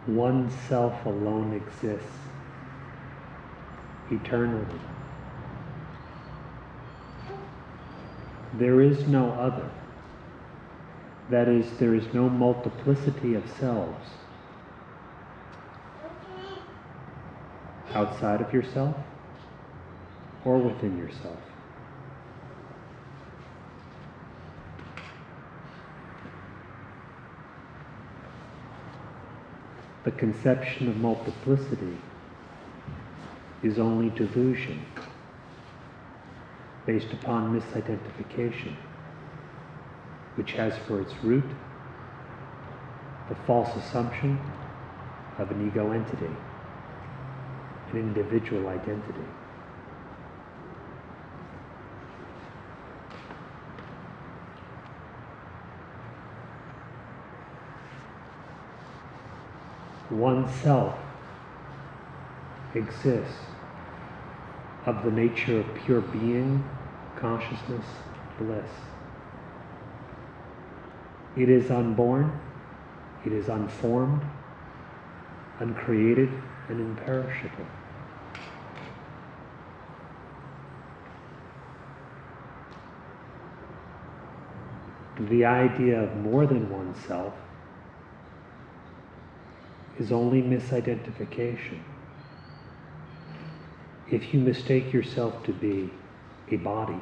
One self alone exists eternally. There is no other. That is, there is no multiplicity of selves outside of yourself or within yourself. The conception of multiplicity is only delusion based upon misidentification, which has for its root the false assumption of an ego entity, an individual identity. One self exists of the nature of pure being, consciousness, bliss. It is unborn, it is unformed, uncreated, and imperishable. The idea of more than one self is only misidentification. If you mistake yourself to be a body,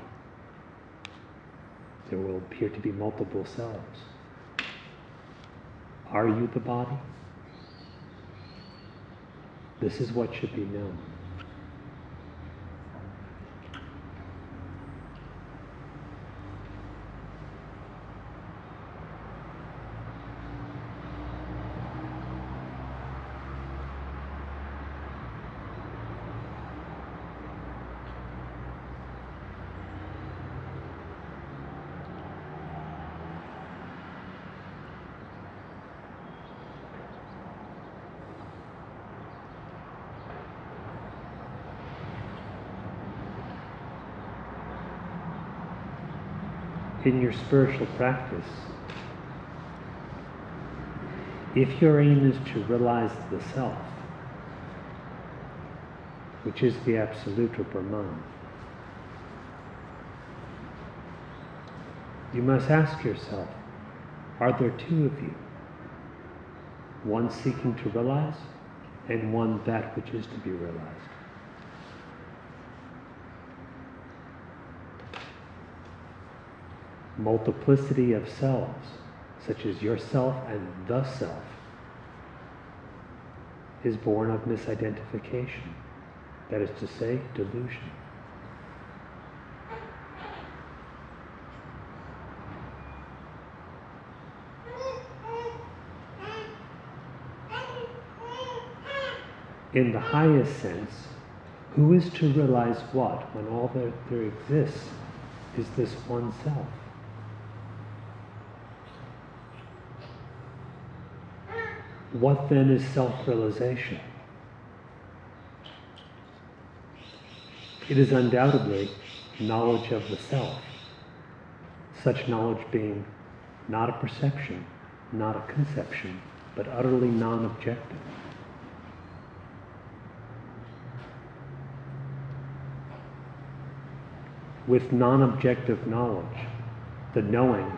there will appear to be multiple selves. Are you the body? This is what should be known. In your spiritual practice, if your aim is to realize the self, which is the absolute or Brahman, you must ask yourself, are there two of you? One seeking to realize, and one that which is to be realized. Multiplicity of selves, such as yourself and the self, is born of misidentification, that is to say, delusion. In the highest sense, who is to realize what when all that there exists is this one self? What then is self-realization? It is undoubtedly knowledge of the self, such knowledge being not a perception, not a conception, but utterly non-objective. With non-objective knowledge, the knowing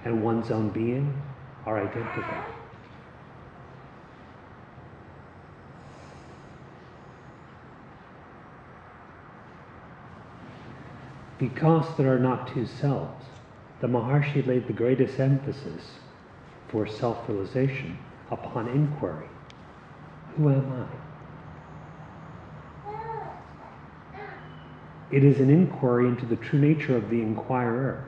and one's own being are identical. Because there are not two selves, the Maharshi laid the greatest emphasis for self-realization upon inquiry. Who am I? It is an inquiry into the true nature of the inquirer,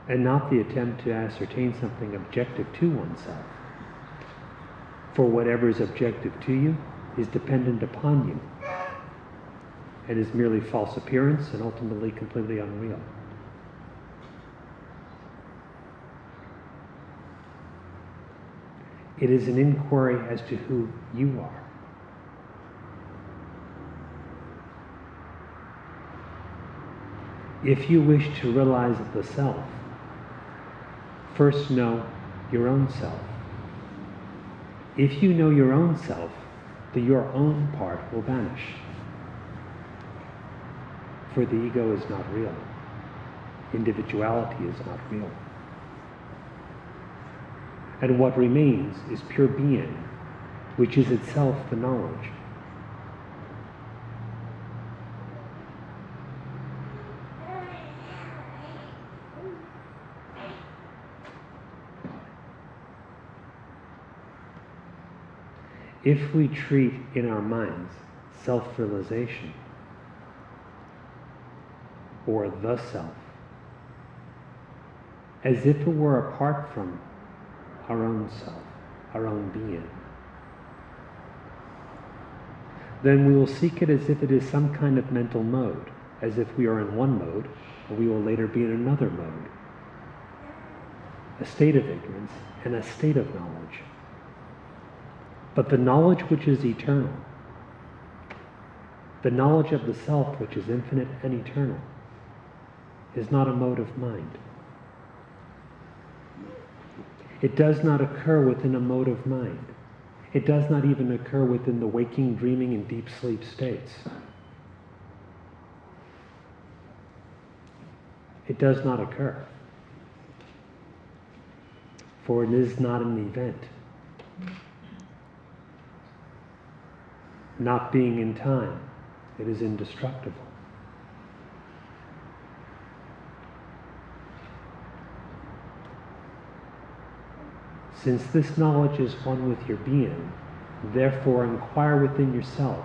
and not the attempt to ascertain something objective to oneself. For whatever is objective to you is dependent upon you, and is merely false appearance and ultimately completely unreal. It is an inquiry as to who you are. If you wish to realize the self, First know your own self. If you know your own self, the your own part will vanish. For the ego is not real. Individuality is not real. And what remains is pure being, which is itself the knowledge. If we treat in our minds self-realization, or the self, as if it were apart from our own self, our own being, then we will seek it as if it is some kind of mental mode, as if we are in one mode, and we will later be in another mode, a state of ignorance and a state of knowledge. But the knowledge which is eternal, the knowledge of the self which is infinite and eternal, is not a mode of mind. It does not occur within a mode of mind. It does not even occur within the waking, dreaming, and deep sleep states. It does not occur. For it is not an event. Not being in time, it is indestructible. Since this knowledge is one with your being, therefore inquire within yourself,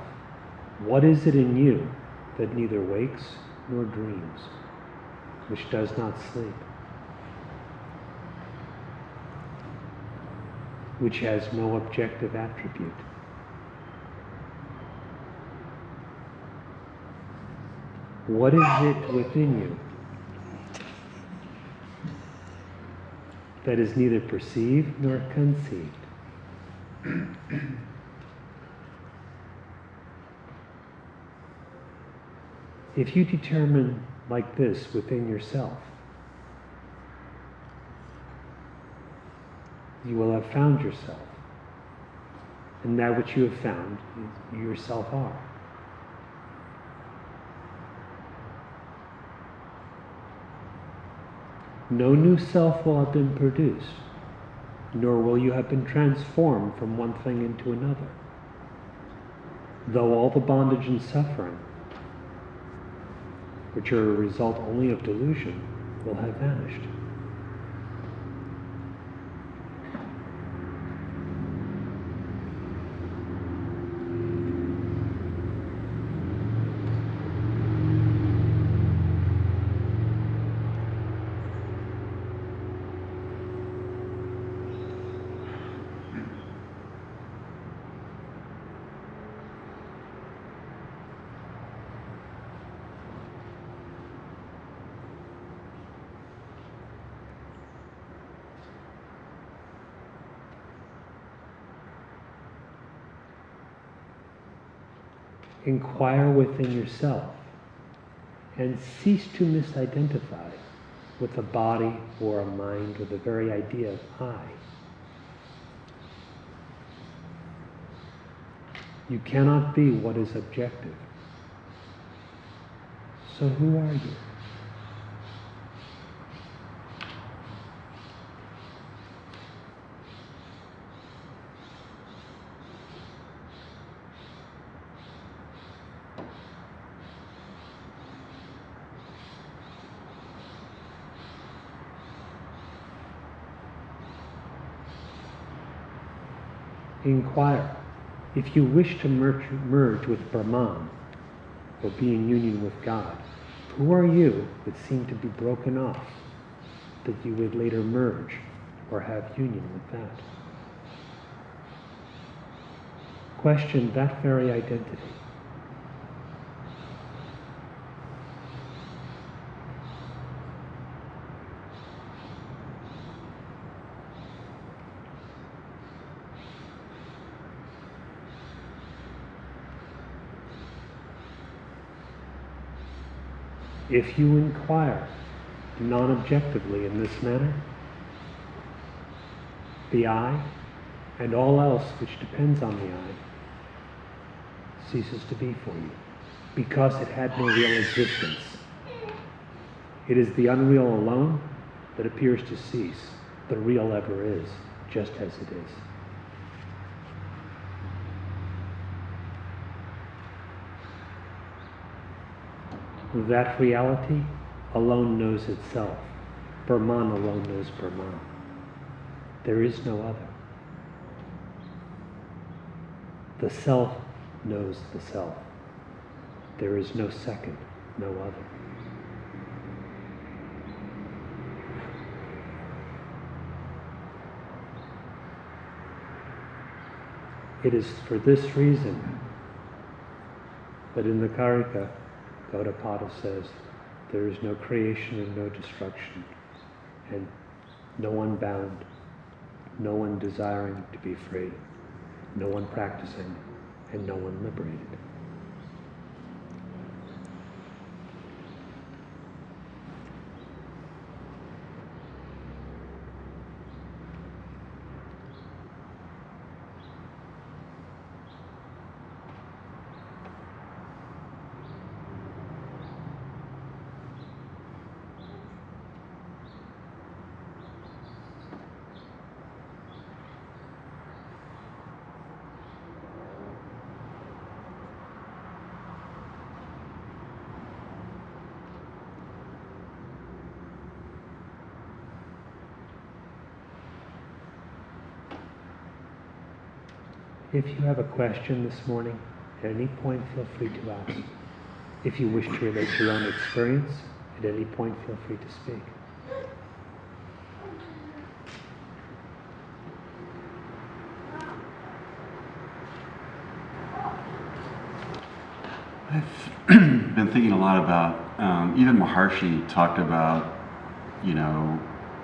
what is it in you that neither wakes nor dreams, which does not sleep, which has no objective attribute? What is it within you that is neither perceived nor conceived? If you determine like this within yourself, you will have found yourself, and that which you have found, you yourself are. No new self will have been produced, nor will you have been transformed from one thing into another, though all the bondage and suffering, which are a result only of delusion, will have vanished. Inquire within yourself and cease to misidentify with a body or a mind or the very idea of I. You cannot be what is objective. So who are you? Inquire. If you wish to merge with Brahman, or be in union with God, who are you that seem to be broken off, that you would later merge or have union with that? Question that very identity. If you inquire non-objectively in this manner, the I, and all else which depends on the I, ceases to be for you, because it had no real existence. It is the unreal alone that appears to cease. The real ever is, just as it is. That reality alone knows itself. Brahman alone knows Brahman. There is no other. The self knows the self. There is no second, no other. It is for this reason that in the Karika, Gaudapada says, there is no creation and no destruction, and no one bound, no one desiring to be free, no one practicing, and no one liberated. If you have a question this morning, at any point feel free to ask. If you wish to relate your own experience, at any point feel free to speak. I've been thinking a lot about, even Maharshi talked about,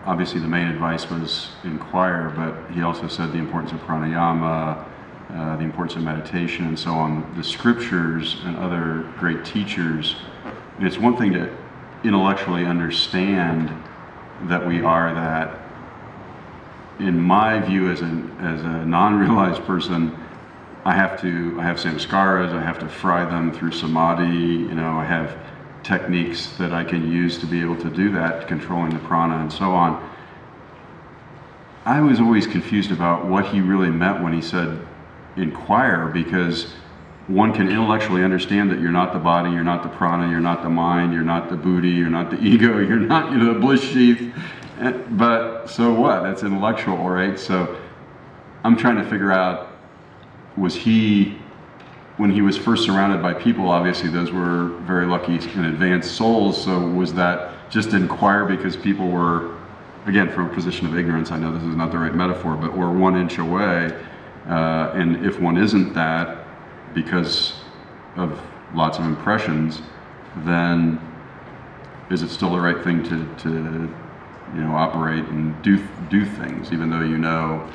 obviously the main advice was inquire, but he also said the importance of pranayama, the importance of meditation and so on. The scriptures and other great teachers, and it's one thing to intellectually understand that we are that. In my view, as a non-realized person, I have samskaras, I have to fry them through samadhi, I have techniques that I can use to be able to do that, controlling the prana and so on. I was always confused about what he really meant when he said inquire, because one can intellectually understand that you're not the body, you're not the prana, you're not the mind, you're not the buddhi, you're not the ego, you're not the bliss sheath, but so what? That's intellectual, right? So I'm trying to figure out, was he, when he was first surrounded by people, obviously those were very lucky and advanced souls, so was that just inquire because people were, again, from a position of ignorance, I know this is not the right metaphor, but we're 1 inch away, and if one isn't that because of lots of impressions, then is it still the right thing to operate and do things, even though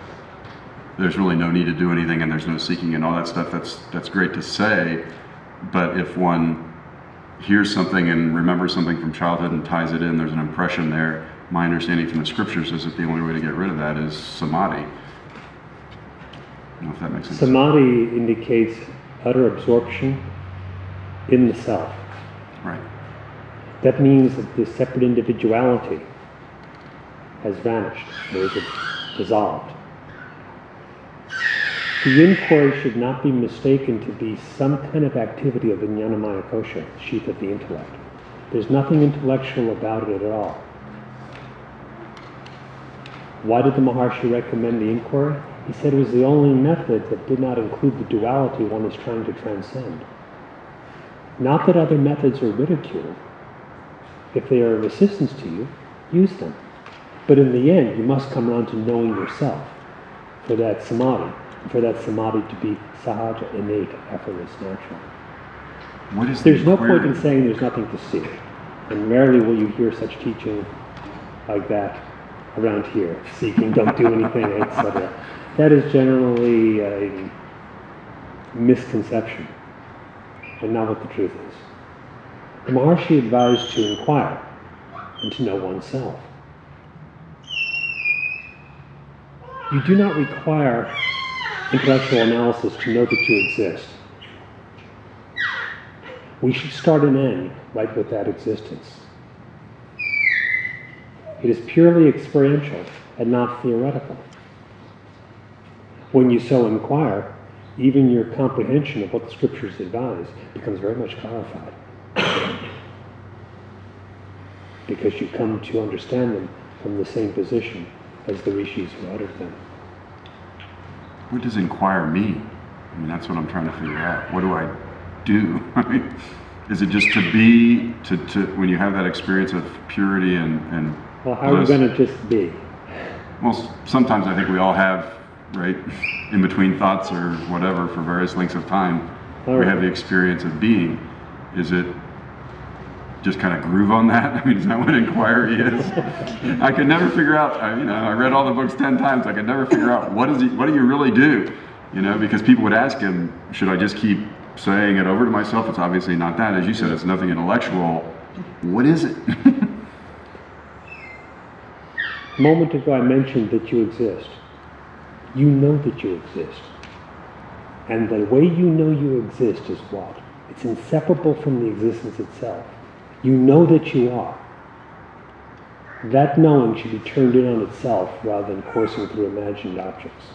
there's really no need to do anything and there's no seeking and all that stuff? That's great to say, but if one hears something and remembers something from childhood and ties it in, there's an impression there. My understanding from the scriptures is that the only way to get rid of that is samadhi. I don't know if that makes sense. Samadhi indicates utter absorption in the self. Right. That means that the separate individuality has vanished, or is dissolved. The inquiry should not be mistaken to be some kind of activity of vijnanamaya kosha, sheath of the intellect. There's nothing intellectual about it at all. Why did the Maharshi recommend the inquiry? He said it was the only method that did not include the duality one is trying to transcend. Not that other methods are ridiculed. If they are of assistance to you, use them. But in the end, you must come around to knowing yourself for that samadhi to be sahaja, innate, effortless, natural. There's no point in saying there's nothing to seek. And rarely will you hear such teaching like that around here. Seeking, don't do anything, etc. That is generally a misconception and not what the truth is. The Maharshi advised to inquire and to know oneself. You do not require intellectual analysis to know that you exist. We should start and end right with that existence. It is purely experiential and not theoretical. When you so inquire, even your comprehension of what the scriptures advise becomes very much clarified. Because you come to understand them from the same position as the rishis who uttered them. What does inquire mean? I mean, that's what I'm trying to figure out. What do I do? I mean, is it just to be, to when you have that experience of purity and well, how are you going to just be? Well, sometimes I think we all have, right, in between thoughts or whatever for various lengths of time, we have the experience of being. Is it just kind of groove on that? I mean, is that what inquiry is? I could never figure out, I read all the books 10 times, I could never figure out what do you really do? Because people would ask him, should I just keep saying it over to myself? It's obviously not that. As you said, it's nothing intellectual. What is it? A moment ago I mentioned that you exist. You know that you exist. And the way you know you exist is what? It's inseparable from the existence itself. You know that you are. That knowing should be turned in on itself rather than coursing through imagined objects.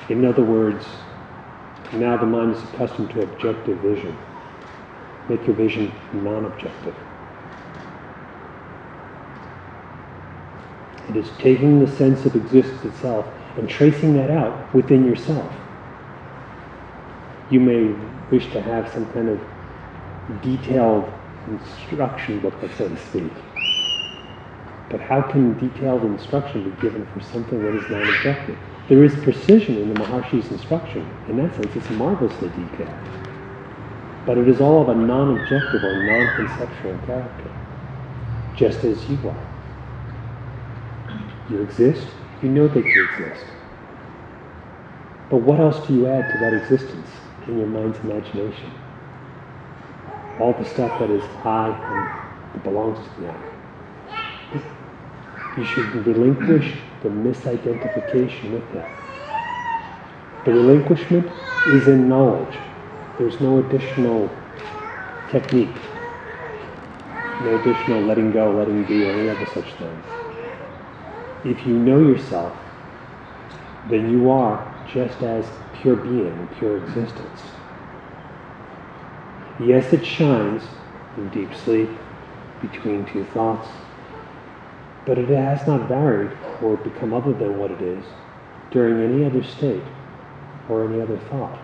In other words, now the mind is accustomed to objective vision. Make your vision non-objective. It is taking the sense of existence itself and tracing that out within yourself. You may wish to have some kind of detailed instruction booklet, so to speak. But how can detailed instruction be given for something that is non-objective? There is precision in the Maharshi's instruction. In that sense, it's marvelously detailed. But it is all of a non-objective or non-conceptual character, just as you are. You exist, you know that you exist. But what else do you add to that existence in your mind's imagination? All the stuff that is I and that belongs to the I. You should relinquish the misidentification with that. The relinquishment is in knowledge. There's no additional technique, no additional letting go, letting be, or any other such thing. If you know yourself, then you are just as pure being, pure existence. Yes, it shines in deep sleep, between two thoughts, but it has not varied or become other than what it is during any other state or any other thought.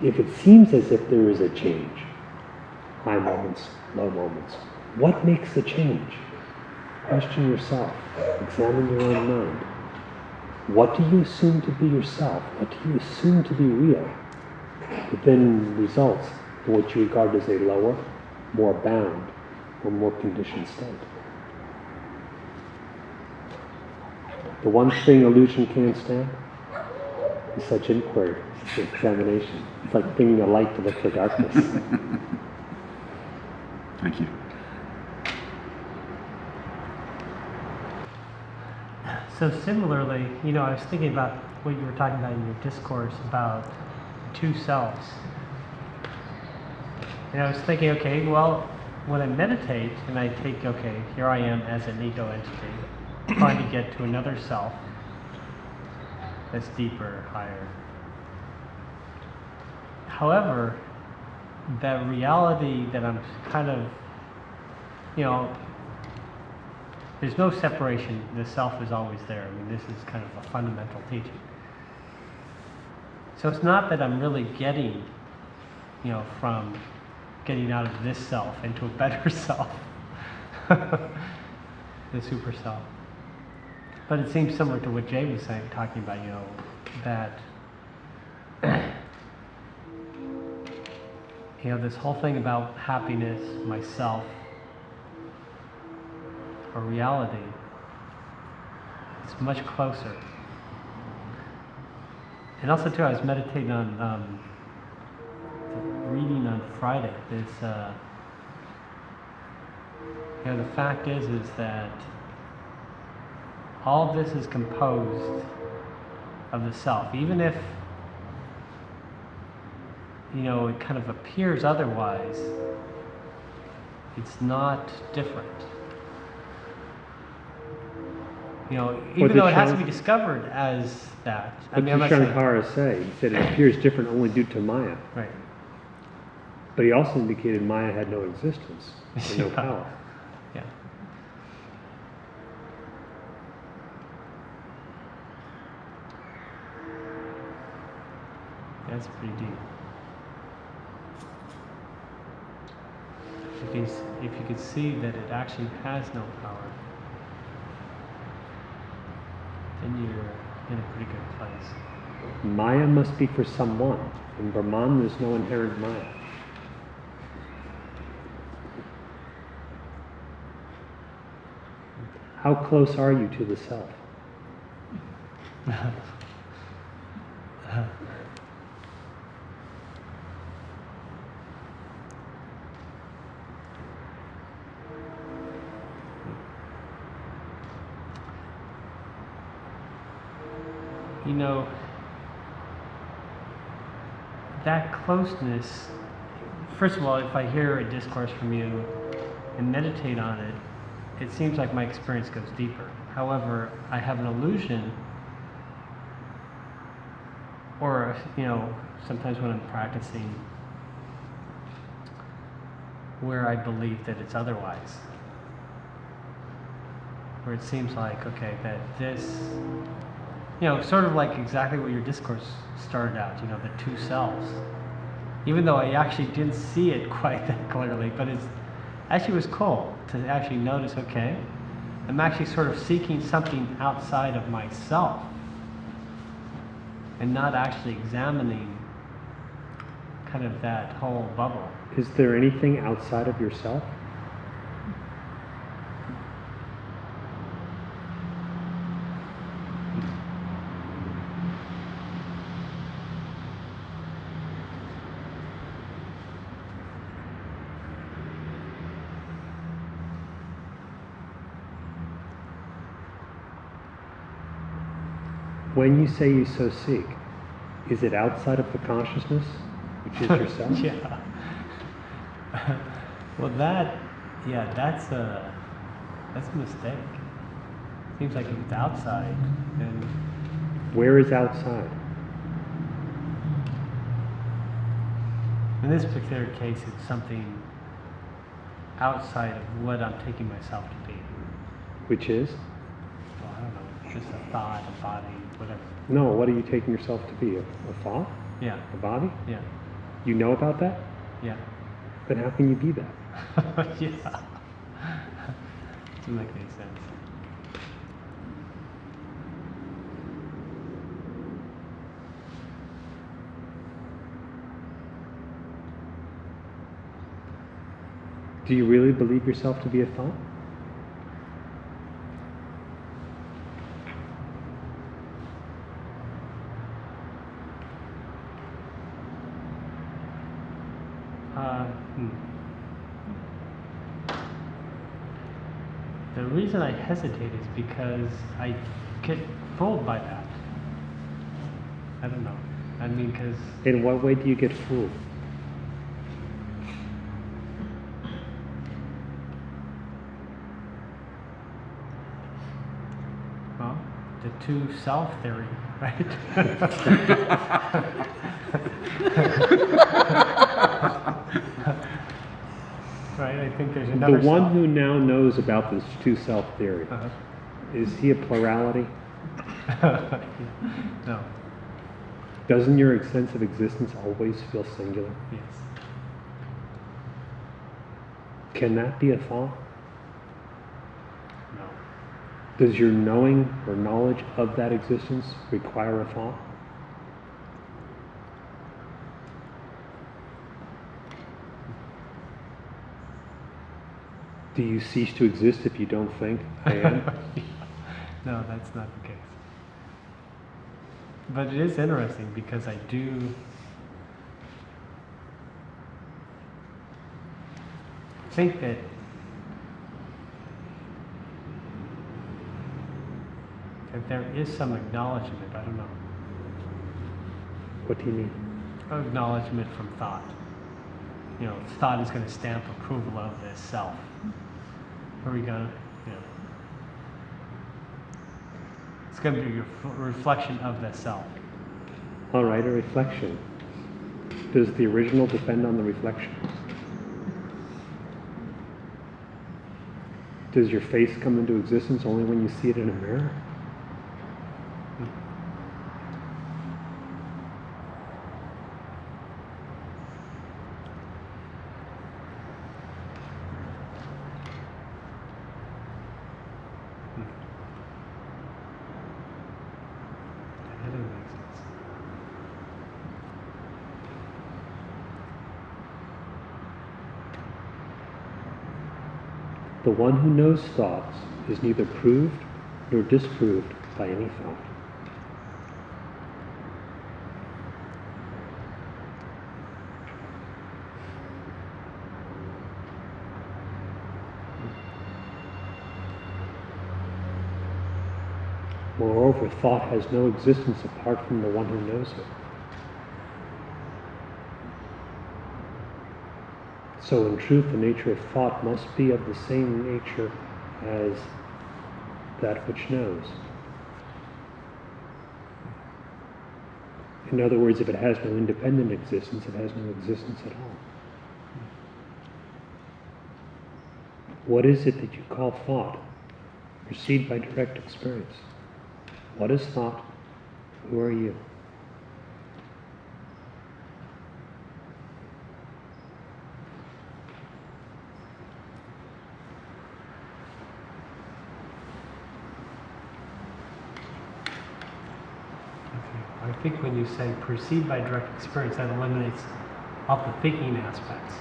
If it seems as if there is a change, high moments, low moments, what makes the change? Question yourself. Examine your own mind. What do you assume to be yourself? What do you assume to be real? It then results in what you regard as a lower, more bound, or more conditioned state. The one thing illusion can't stand is such inquiry, such examination. It's like bringing a light to look for darkness. Thank you. So similarly, I was thinking about what you were talking about in your discourse about two selves. And I was thinking, okay, well, when I meditate and I take, okay, here I am as an ego entity, trying to get to another self that's deeper, higher. However, that reality that I'm kind of, there's no separation. The self is always there. I mean, this is kind of a fundamental teaching. So it's not that I'm really getting, from getting out of this self into a better self, the super self. But it seems similar to what Jay was saying, talking about, that, this whole thing about happiness, myself, or reality, it's much closer. And also too, I was meditating on reading on Friday, this You know, the fact is that all this is composed of the self. Even if, you know, it kind of appears otherwise, it's not different. You know, even though it has to be discovered as that. What did Shankara say? He said it appears different only due to Maya. Right. But he also indicated Maya had no existence and no power. Yeah. That's pretty deep. If you could see that it actually has no power, then you're in a pretty good place. Maya must be for someone. In Brahman, there's no inherent Maya. How close are you to the self? You know, that closeness, first of all, if I hear a discourse from you and meditate on it, it seems like my experience goes deeper. However, I have an illusion, or, you know, sometimes when I'm practicing, where I believe that it's otherwise. Where it seems like, okay, that this, you know, sort of like exactly what your discourse started out, you know, the two selves. Even though I actually didn't see it quite that clearly, but it actually was cool to actually notice, okay, I'm actually sort of seeking something outside of myself and not actually examining kind of that whole bubble. Is there anything outside of yourself? When you say you so seek, is it outside of the consciousness, which is yourself? Yeah. Well, that's a mistake. Seems like if it's outside, then Where is outside? in this particular case, it's something outside of what I'm taking myself to be. Which is? Well, I don't know, just a thought, a body, whatever. No, what are you taking yourself to be? A thought? Yeah, A body? yeah, You know about that? yeah. Then how can you be that? Yeah. Doesn't make any sense. Do you really believe yourself to be a thought? The reason I hesitate is because I get fooled by that. I don't know. I mean, because In what way do you get fooled? well, the two self theory, right? Right. I think there's The another. one self. who now knows about this two self theory, Uh-huh. is he a plurality? No. Doesn't your sense of existence always feel singular? Yes. Can that be a thought? No. Does your knowing or knowledge of that existence require a thought? Do you cease to exist if you don't think, I am? No, that's not the case. But it is interesting because I do think that there is some acknowledgement, I don't know, What do you mean? acknowledgement from thought. You know, thought is going to stamp approval of this self. Are we going to, you know, it's going to be a reflection of the self. All right, a reflection. Does the original depend on the reflection? Does your face come into existence only when you see it in a mirror? That doesn't make sense. The one who knows thoughts is neither proved nor disproved by any thought. Moreover, thought has no existence apart from the one who knows it. So in truth, the nature of thought must be of the same nature as that which knows. In other words, if it has no independent existence, it has no existence at all. What is it that you call thought? Proceed by direct experience. What is thought? Who are you? I think when you say proceed by direct experience, that eliminates all the thinking aspects.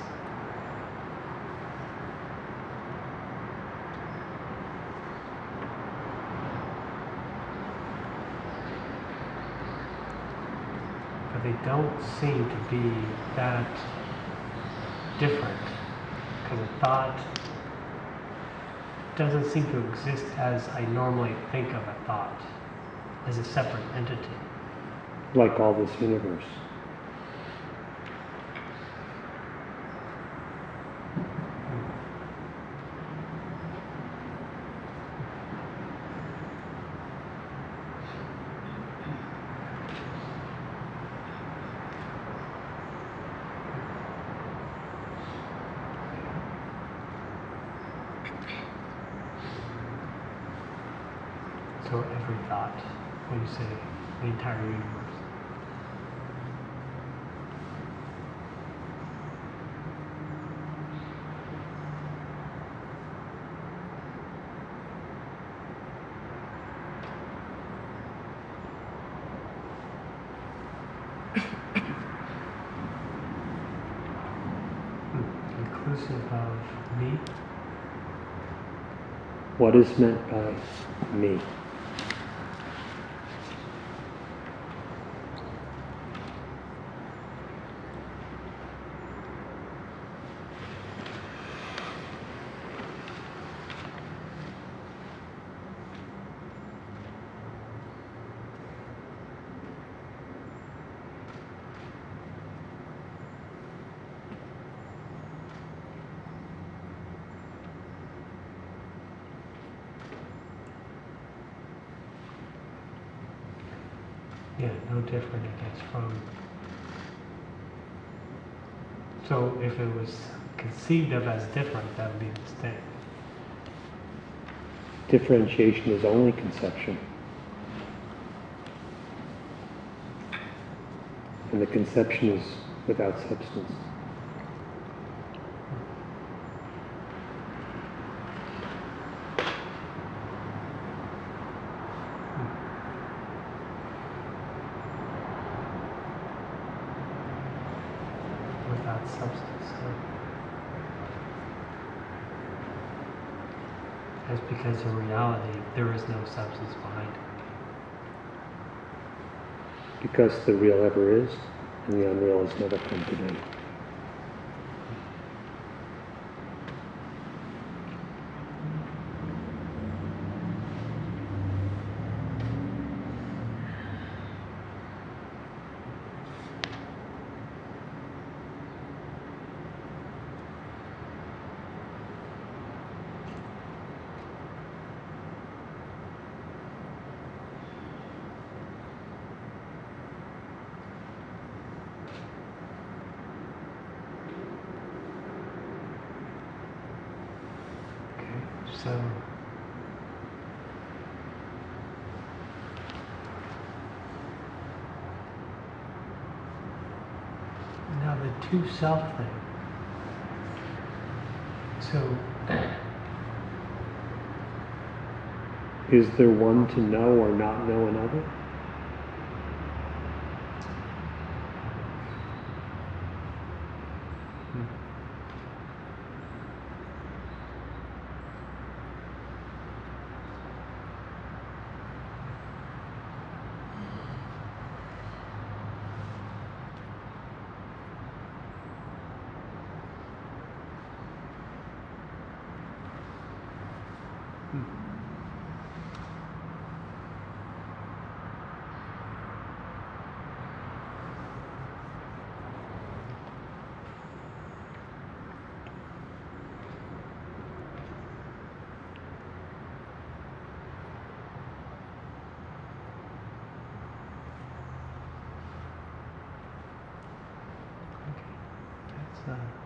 But they don't seem to be that different, because a thought doesn't seem to exist as I normally think of a thought, as a separate entity. Like all this universe. So every thought, when you say the entire universe. Inclusive of me. What is meant by me? Yeah, no different if it's from. So if it was conceived of as different, that would be a mistake. Differentiation is only conception. And the conception is without substance. Without substance. That's because in reality, there is no substance behind it. Because the real ever is, and the unreal has never come to be. So now the two self thing. So Is there one to know or not know another? that's